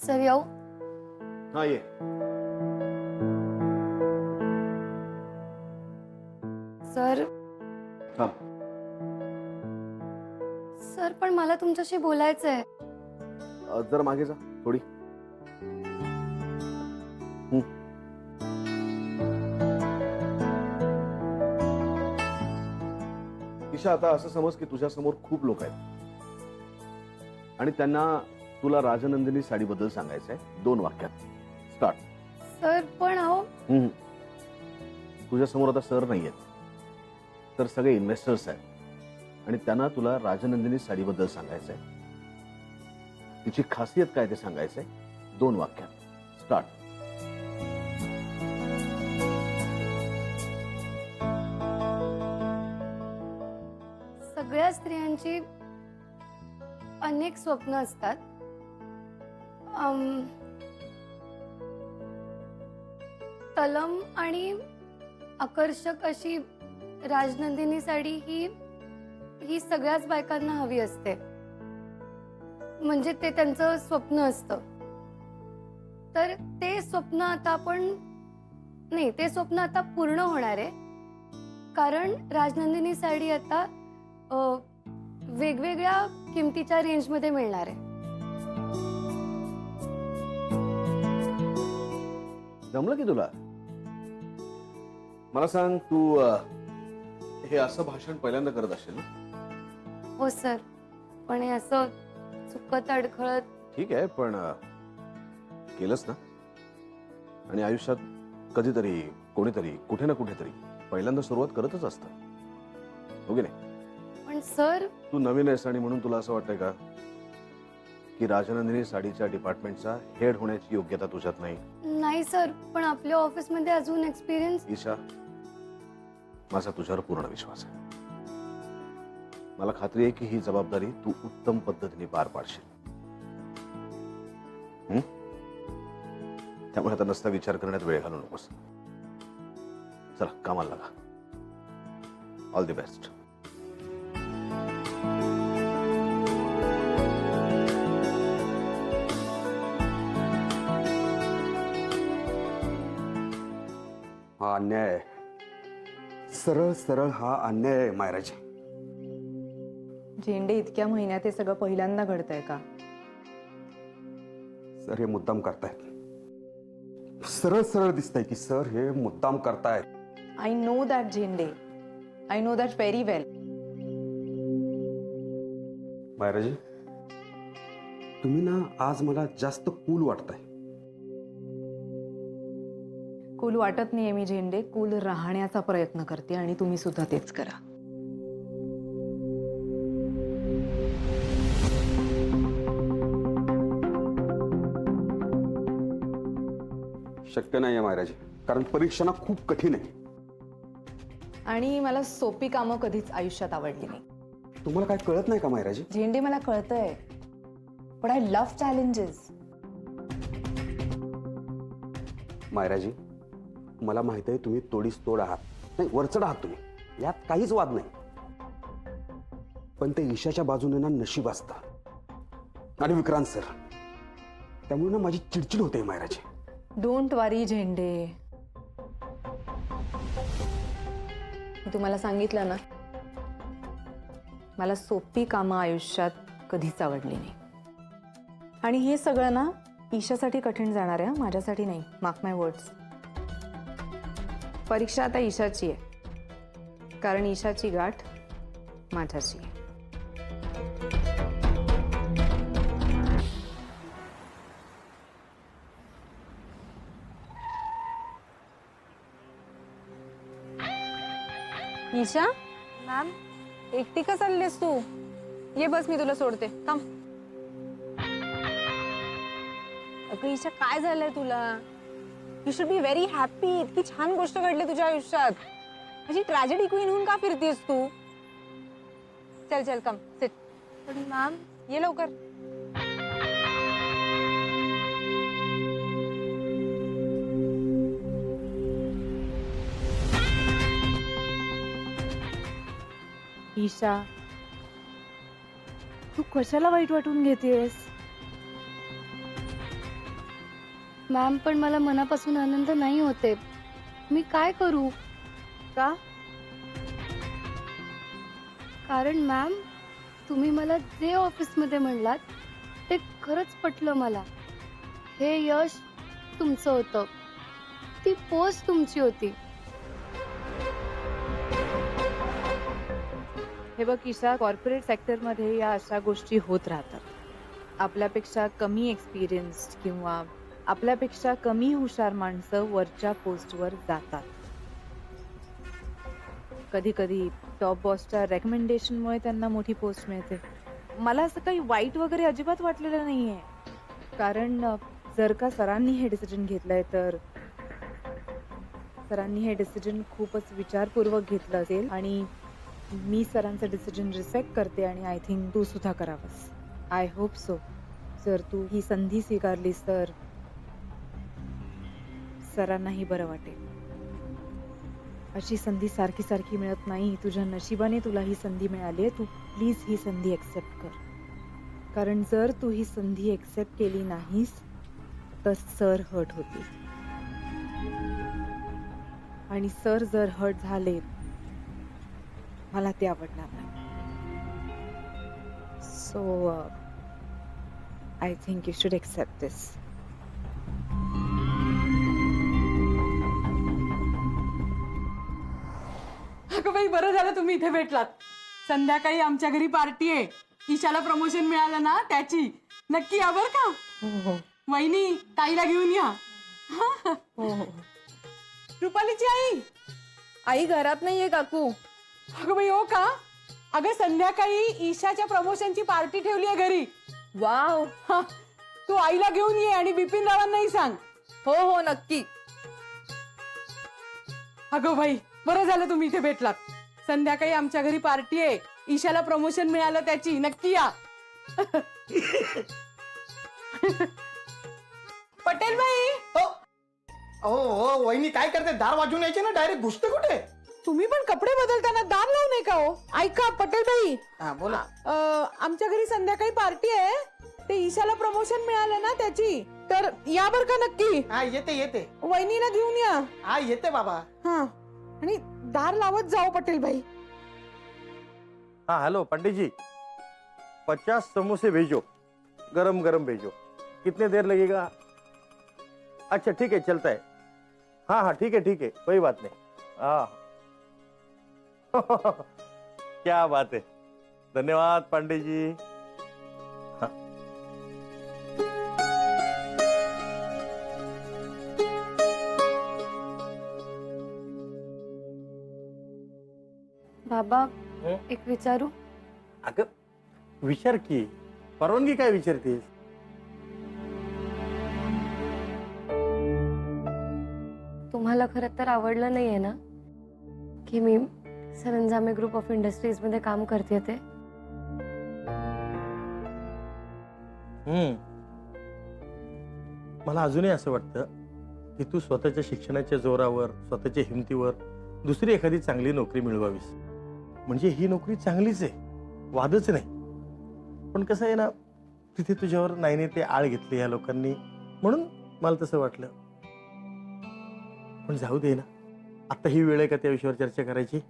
Sir येऊ? हा ये. सर हा. सर पण मला तुमच्याशी बोलायचंय. जरा मागे जा थोडी. हं. ईशा, आता असं समज की तुझ्या समोर खूप लोक आहेत आणि त्यांना तुला राजनंदिनी साडीबद्दल सांगायचंय 2 वाक्यात. स्टार्ट. सर पण अहो तुझ्या समोर आता सर नाहीयेत, तर सगळे इन्व्हेस्टर्स आहेत आणि त्यांना तुला राजनंदिनी साडीबद्दल सांगायचंय. तिची खासियत काय ते सांगायचंय 2 वाक्यात. स्टार्ट. सगळ्या स्त्रियांची अनेक स्वप्न असतात. तलम आणि आकर्षक अशी राजनंदिनी साडी ही सगळ्याच बायकांना हवी असते. म्हणजे ते त्यांचं स्वप्न असतं. तर ते स्वप्न आता ते स्वप्न आता पूर्ण होणार आहे. कारण राजनंदिनी साडी आता वेगवेगळ्या किमतीच्या रेंजमध्ये मिळणार आहे. जमलं की तुला? मला सांग, तू हे असं भाषण पहिल्यांदा करत असेल ना? हो सर, पण हे असं चुकत अडखळत. ठीक आहे, पण केलंच ना. आणि आयुष्यात कधीतरी कोणीतरी कुठे ना कुठेतरी पहिल्यांदा सुरुवात करतच असतं, हो की नाही? पण सर, तू नवीन आहेस आणि म्हणून तुला असं वाटतंय का की राजनंदिनी साडीच्या डिपार्टमेंटचा हेड होण्याची योग्यता तुझ्यात नाही? नाही सर, पण आपल्या ऑफिसमध्ये अजून एक्सपिरियन्स. ईशा, माझा तुझ्यावर पूर्ण विश्वास आहे. मला खात्री आहे की ही जबाबदारी तू उत्तम पद्धतीने पार पाडशील. त्यामुळे आता नसता विचार करण्यात वेळ घालू नकोस. चला कामाला लागा. All the best. हा अन्याय आहे. सरळ सरळ हा अन्याय आहे मायराजी. झेंडे, इतक्या महिन्यात हे सगळं पहिल्यांदा घडतंय का? सर हे मुद्दाम करतायत. सरळ सरळ दिसतंय की सर हे मुद्दाम करतायत. आय नो दॅट झेंडे, आय नो दॅट व्हेरी वेल. मायराजी, तुम्ही ना आज मला जास्त कूल वाटताय. कूल वाटत नाहीये मी झेंडे, कूल राहण्याचा प्रयत्न करते आणि तुम्ही सुद्धा तेच करा. शक्य नाहीये मायराजी, कारण परीक्षा ना खूप कठीण आहे. आणि मला सोपी कामं कधीच आयुष्यात आवडली नाही. तुम्हाला काय कळत नाही का मायराजी? झेंडे, मला कळतंय, पण आय लव्ह चॅलेंजेस. मायराजी, मला माहित आहे तुम्ही तोडीस तोड आहात, नाही वरचढ आहात तुम्ही, यात काहीच वाद नाही. पण ते ईशाच्या बाजूने ना नशीब असतं आणि विक्रांत सर, त्यामुळे ना माझी चिडचिड होते मायराजी. डोंट वरी झेंडे, मी तुम्हाला सांगितलं ना, मला सोपी कामं आयुष्यात कधीच आवडली नाही. आणि हे सगळं ना ईशासाठी कठीण जाणार आहे, माझ्यासाठी नाही. मार्क माय वर्ड्स. परीक्षा आता ईशाची आहे, कारण ईशाची गाठ माझ्याशी आहे. ईशा मॅम, एकटी का चाललीस तू? ये बस, मी तुला सोडते. थांब. अगं ईशा, काय झालंय तुला? You should be very happy. इतकी छान गोष्ट घडली तुझ्या आयुष्यात. अशी ट्रॅजेडी क्वीन होऊन का फिरतीस तू? चल चल, कम सिट. पण मॅम, ये लवकर. ईशा, तू कशाला वाईट वाटून घेतेस? मॅम पण मला मनापासून आनंद नाही होते. मी काय करू? का? कारण मॅम, तुम्ही मला जे ऑफिसमध्ये म्हणलात ते खरंच पटलं मला. हे यश तुमचं होतं, ती पोस्ट तुमची होती. हे बघ ईशा, कॉर्पोरेट सेक्टरमध्ये या अशा गोष्टी होत राहतात. आपल्यापेक्षा कमी एक्सपिरियन्स किंवा आपल्यापेक्षा कमी हुशार माणसं वरच्या पोस्टवर जातात. कधी कधी टॉप बॉसच्या रेकमेंडेशनमुळे त्यांना मोठी पोस्ट मिळते. मला असं काही वाईट वगैरे अजिबात वाटलेलं नाहीये. कारण जर का सरांनी हे डिसिजन घेतलंय तर सरांनी हे डिसिजन खूपच विचारपूर्वक घेतलं असेल आणि मी सरांचं डिसिजन रिस्पेक्ट करते आणि आय थिंक तू सुद्धा करावंस. I hope so. जर तू ही संधी स्वीकारलीस तर सरांनाही बरं वाटेल. अशी संधी सारखी सारखी मिळत नाही. तुझ्या नशिबाने तुला ही संधी मिळाली आहे. तू प्लीज ही संधी एक्सेप्ट कर. कारण जर तू ही संधी एक्सेप्ट केली नाहीस तर सर हर्ट होतील आणि सर जर हर्ट झाले मला ते आवडणार नाही. So I think you should accept this. अगं बाई, बरं झालं तुम्ही इथे भेटलात. संध्याकाळी आमच्या घरी पार्टी आहे. ईशाला प्रमोशन मिळालं ना त्याची. नक्की या बरं का. वहिनी, ताईला घेऊन या. रुपालीची आई. आई घरात नाहीये काकू. अगं बाई, हो का. अगं संध्याकाळी ईशाच्या प्रमोशनची पार्टी ठेवली आहे घरी. वाव. तू आईला घेऊन ये आणि बिपिन रावांनाही सांग. हो हो नक्की. अगं बाई, बरं झालं तुम्ही इथे भेटलात. संध्याकाळी आमच्या घरी पार्टी आहे. ईशाला प्रमोशन मिळालं त्याची. नक्की या. पटेल बाई. हो हो वहिनी काय करते? दार वाजून यायचे ना, डायरेक्ट घुसते कुठे? तुम्ही पण कपडे बदलताना दार लावू नये का हो? ऐका पटेल बाई, हा बोला. आमच्या घरी संध्याकाळी पार्टी आहे. ते ईशाला प्रमोशन मिळालं ना त्याची. तर या बर का नक्की. हा येते येते. वहिनीला घेऊन या. हा येते बाबा. हा आणि दार लावत जाओ पटेल भाई. हाँ हेलो पंडित जी, 50 समोसे भेजो, गरम गरम भेजो. कितने देर लगेगा? अच्छा ठीक है, चलता है. हाँ हाँ ठीक है, कोई बात नहीं. हाँ क्या बात है. धन्यवाद पांडे जी. हाँ. बाबा, एक विचारू? अगं विचार की. परवानगी काय विचारतेस? तुम्हाला खरं तर आवडलं नाहीये ना की मी सरंजामे ग्रुप ऑफ इंडस्ट्रीज मध्ये काम करते ते? मला अजूनही असं वाटतं की तू स्वतःच्या शिक्षणाच्या जोरावर, स्वतःच्या हिमतीवर दुसरी एखादी चांगली नोकरी मिळवावीस. म्हणजे ही नोकरी चांगलीच आहे, वादच नाही. पण कसं आहे ना, तिथे तुझ्यावर नाही ते आळ घेतले या लोकांनी, म्हणून मला तसं वाटलं. पण जाऊ दे ना, आता ही वेळ आहे का त्या विषयावर चर्चा करायची?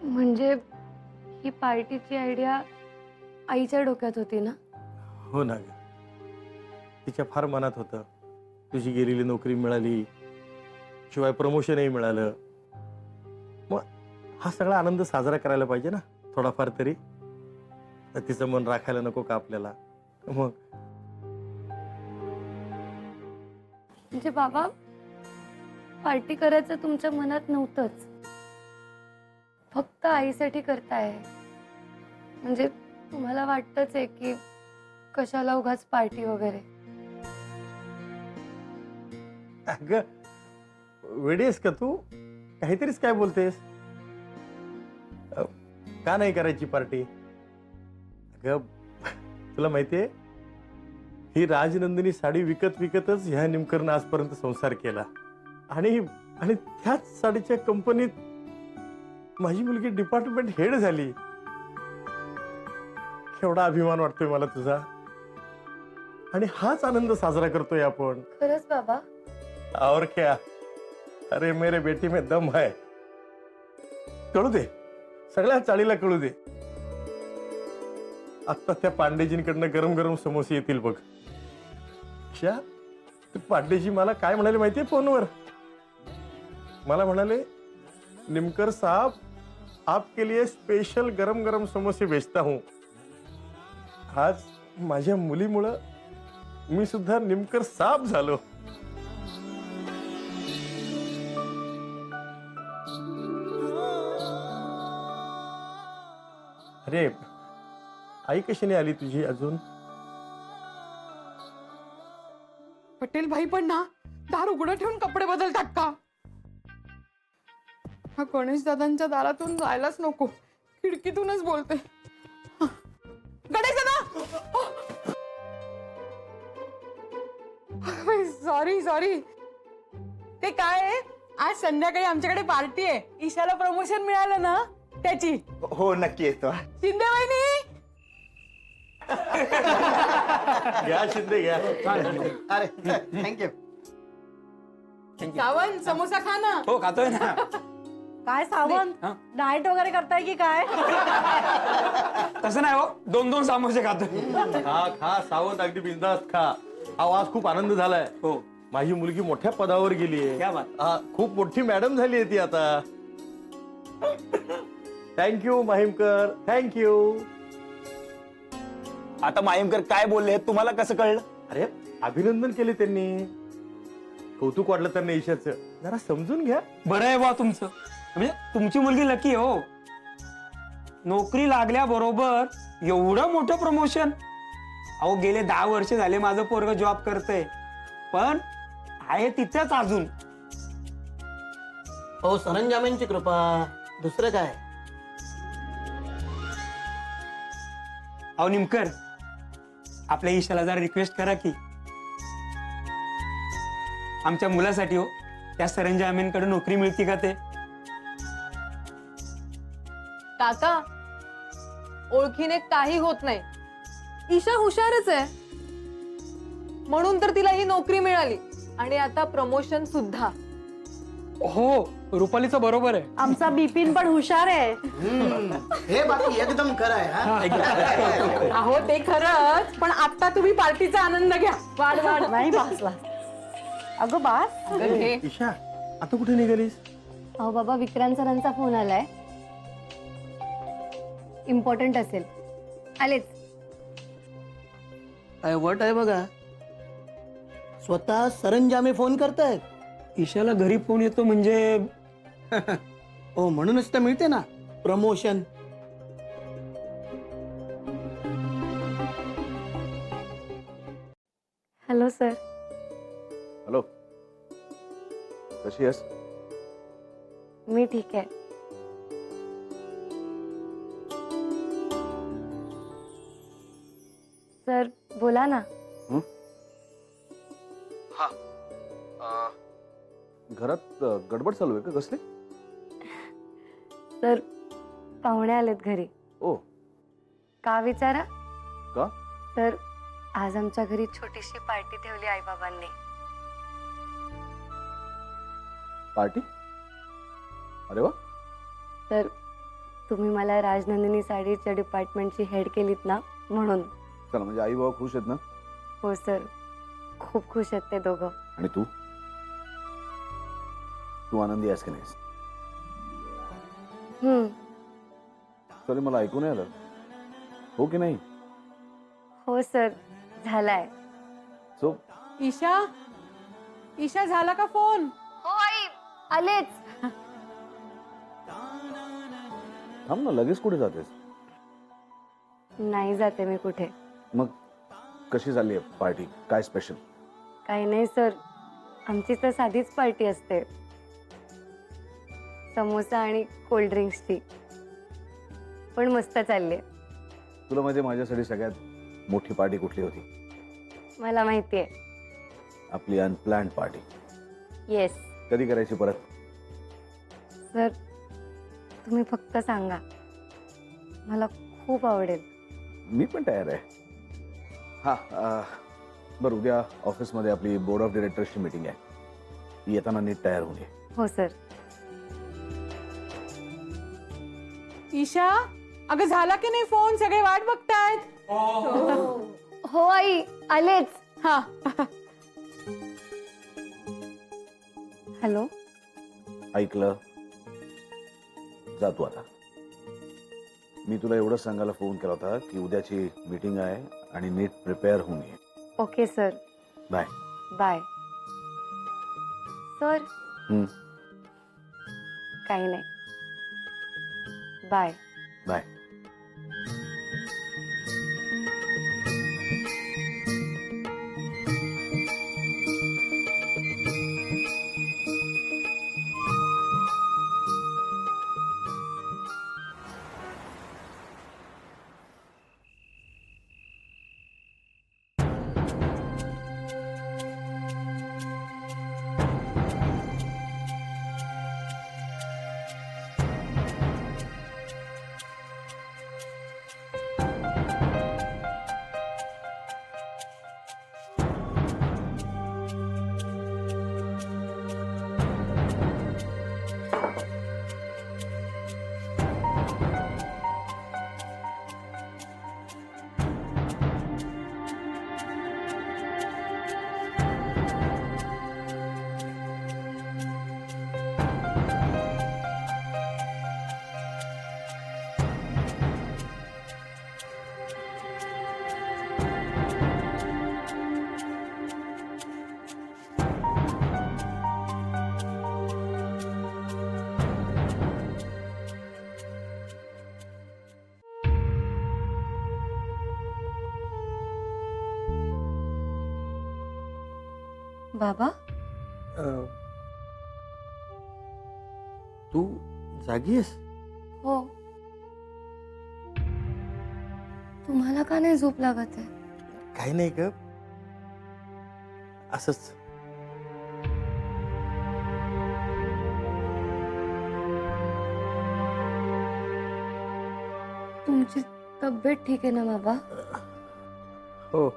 म्हणजे ही पार्टीची आयडिया आईच्या डोक्यात होती ना? हो ना ग, तिच्या फार मनात होतं. तुझी गेलेली नोकरी मिळाली, शिवाय प्रमोशनही मिळालं. मग हा सगळा आनंद साजरा करायला पाहिजे ना थोडाफार तरी. तर तिचं मन राखायला नको का आपल्याला? मग म्हणजे बाबा, पार्टी करायचं तुमच्या मनात नव्हतंच, फक्त आईसाठी करताय. म्हणजे तुम्हाला वाटतच आहे की कशाला उगाच पार्टी वगैरे. अगं वेडीस का तू? काहीतरीच काय बोलतेस? का नाही करायची पार्टी? अगं तुला माहितीये, ही राजनंदिनी साडी विकत विकतच ह्या निमकरनं आजपर्यंत संसार केला. आणि त्याच साडीच्या कंपनीत माझी मुलगी डिपार्टमेंट हेड झाली. केवढा अभिमान वाटतोय मला तुझा. आणि हाच आनंद साजरा करतोय आपण. खरंच बाबा? और क्या, अरे मेरे बेटी में दम है. कळू दे, सगळ्या चाळीला कळू दे. आता त्या पांडेजींकडनं गरम गरम समोसे येतील बघ. श्या, ते पांडेजी मला काय म्हणाले माहितीये फोनवर? मला म्हणाले, निमकर साहब आपके लिए स्पेशल गरम गरम समोसे बेचता हूं. आज माझ्या मुलीमुळं मी सुद्धा निमकर साहब झालो. अरे, आई कशी नाही आली तुझी अजून? पटेल भाई पण ना दार उघडं ठेवून कपडे बदलतात का? हा गणेश दादांच्या दारातून जायलाच नको, खिडकीतूनच बोलते. गणेश दादा, सॉरी सॉरी. ते काय आहे, आज संध्याकाळी आमच्याकडे पार्टी आहे. ईशाला प्रमोशन मिळालं ना त्याची. हो नक्की येतो. शिंदे वहिनी, घ्या शिंदे घ्या. अरे थँक्यू. सावंत समोसा खा ना. हो खातोय ना. काय सावंत, डाएट वगैरे करताय की काय? तसं नाही हो, 2-2 समोसे खातोय. खा खा सावंत, अगदी बिंदास्त खा. आवाज खूप आनंद झालाय. हो. माझी मुलगी मोठ्या पदावर गेलीये. क्या बात. खूप मोठी मॅडम झाली आहे ती आता. Thank you Mahimkar, thank you. आता मायमकर काय बोलले तुम्हाला कसं कळलं? अरे, अभिनंदन केले त्यांनी. कौतुक वाटलं त्यांना ईशाचं. जरा समजून घ्या. बरं आहे बा तुमचं. म्हणजे तुमची मुलगी लकी हो. नोकरी लागल्याबरोबर एवढं मोठं प्रमोशन. अहो गेले 10 वर्ष झाले माझं पोरग जॉब करतंय, पण आहे तिथेच अजून. हो सरंजामांची कृपा, दुसरं काय. अहो निमकर, आपल्या ईशाला जरा रिक्वेस्ट करा की आमच्या मुलासाठी हो त्या सरंजामींकडे नोकरी मिळते का ते. काका, ओळखीने काही होत नाही. ईशा हुशारच आहे, म्हणून तर तिला ही नोकरी मिळाली आणि आता प्रमोशन सुद्धा. हो, रुपालीचं बरोबर आहे. आमचा बिपिन पण हुशार आहे. हे बाकी एकदम खरं आहे. हा? अहो ते खरंच, पण आता तुम्ही पार्टीचा आनंद घ्या. वाढ वाढ नाही बासला. अगं बास, ईशा, आता कुठे निघालीस? अहो बाबा, विक्रांत सरांचा फोन आलाय. इम्पॉर्टंट असेल, आलेच. वट आहे बघा, स्वतः सरंजामे फोन करतायत. ईशाला घरी फोन येतो म्हणजे हो, म्हणूनच तर मिळते ना प्रमोशन. Hello sir. हॅलो, कशी आहेस? मी ठीक आहे. सर बोला ना. घरात गडबड चालू आहे का कसली? सर पाहुणे आलेत घरी. ओ, का विचारा? का? सर आज आमच्या घरी छोटीशी पार्टी ठेवली आईबाबांनी. पार्टी? अरे वा. तर तुम्ही मला राजनंदिनी साडीच्या डिपार्टमेंटची हेड केलीत ना, म्हणून. चला, म्हणजे आई बाबा खुश आहेत ना? हो सर, खूप खुश आहेत ते दोघं. आणि तू तू आनंदी आहेस की नाहीस? सॉरी, मला ऐकू नाही आलं. हो की नाही? हो सर, झालाय. सो ईशा, ईशा झाला का फोन? हो आई, आलेच. थांब ना, लगेच कुठे जातेस? नाही जाते मी कुठे. मग कशी चालली आहे पार्टी? काय स्पेशल? काही नाही सर, आमची तर साधीच पार्टी असते. समोसा आणि कोल्ड ड्रिंक्सची, पण मस्त चालली. तुला माहिती आहे माझ्यासाठी सगळ्यात मोठी पार्टी कुठली होती? मला माहितीये. आपली अनप्लॅन्ड पार्टी. येस कधी करायची परत? सर, तुम्ही फक्त सांगा, मला खूप आवडेल. मी पण तयार आहे. हा बरं, उद्या ऑफिसमध्ये आपली बोर्ड ऑफ डिरेक्टर्सची मीटिंग आहे. येताना नीट तयार होऊन ये. हो सर. ईशा, अगं झाला की नाही फोन? सगळे वाट बघतायत. हो आई, आलेच. हा. हॅलो. ऐकलं? जा तू आता. मी तुला एवढं सांगायला फोन केला होता की उद्याची मीटिंग आहे आणि नीट प्रिपेअर होऊन ये. Okay sir. Bye. Bye. Sir. काही नाही. बाय. बाय. बाबा. तू जागी आहेस? हो. तुम्हाला का नाही झोप लागत आहे? काही नाही ग, असंच. तुमची तब्येत ठीक आहे ना बाबा? हो,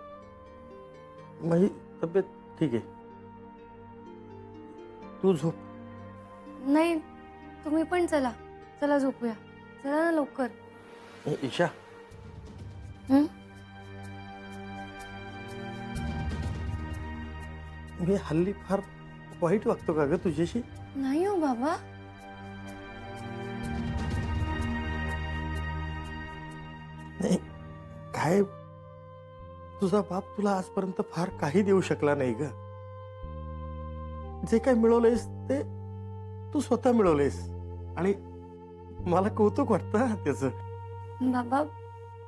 माझी तब्येत ठीक आहे. तू झोप. नाही, तुम्ही पण चला. चला झोपूया. चला ना लवकर. ईशा, हं? मी हल्ली फार वाईट वागतो का ग तुझ्याशी? नाही हो बाबा. नाही, काय तुझा बाप तुला आजपर्यंत फार काही देऊ शकला नाही ग. जे काय मिळवलंयस ते तू स्वतः मिळवलंयस आणि मला कौतुक वाटतं त्याचं. बाबा,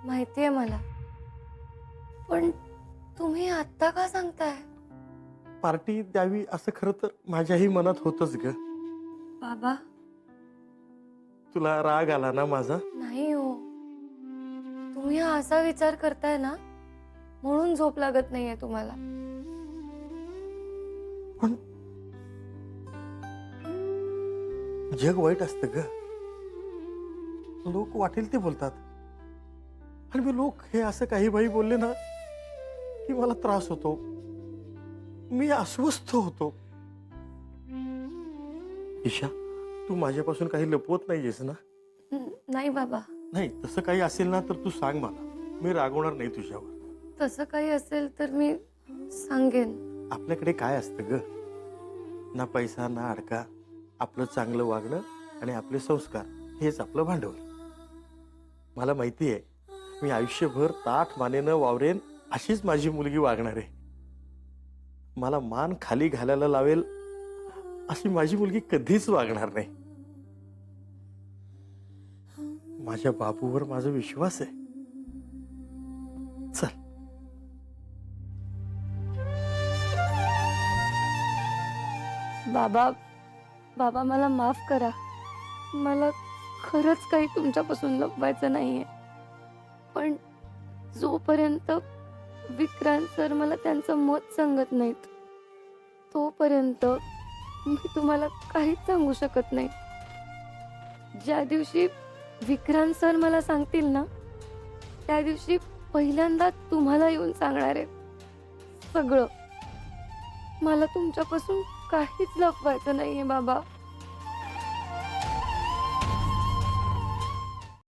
माहितीये मला, पण तुम्ही आता का सांगताय? पार्टी द्यावी असं खरं तर माझ्याही मनात होतच ग. बाबा. तुला राग आला ना माझा? नाही हो, तुम्ही हा असा विचार करताय ना म्हणून झोप लागत नाहीये तुम्हाला. पण जग वाईट असतं ग. लोक वाटेल ते बोलतात आणि मी लोक हे असं काही बाई बोलले ना की मला त्रास होतो, मी अस्वस्थ होतो. ईशा, तू माझ्यापासून काही लपवत नाहीयेस ना? नाही बाबा. नाही, तसं काही असेल ना तर तू सांग मला, मी रागवणार नाही तुझ्यावर. तसं काही असेल तर मी सांगेन. आपल्याकडे काय असतं ग? ना पैसा ना अडका, आपलं चांगलं वागणं आणि आपले संस्कार हेच आपलं भांडवल. मला माहिती आहे, मी आयुष्यभर ताठ मानेनं वावरेन अशीच माझी मुलगी वागणार आहे. मला मान खाली घालायला लावेल अशी माझी मुलगी कधीच वागणार नाही. माझ्या बाबूवर माझा विश्वास आहे. चल. बाबा, बाबा मला माफ करा. मला खरंच काही तुमच्यापासून लपवायचं नाहीये, पण जोपर्यंत विक्रांत सर मला त्यांचं मत सांगत नाहीत तोपर्यंत मी तुम्हाला काहीच सांगू शकत नाही. ज्या दिवशी विक्रांत सर मला सांगतील ना, त्या दिवशी पहिल्यांदा तुम्हाला येऊन सांगणार आहे सगळं. मला तुमच्यापासून काहीच लपवायचं नाहीये बाबा.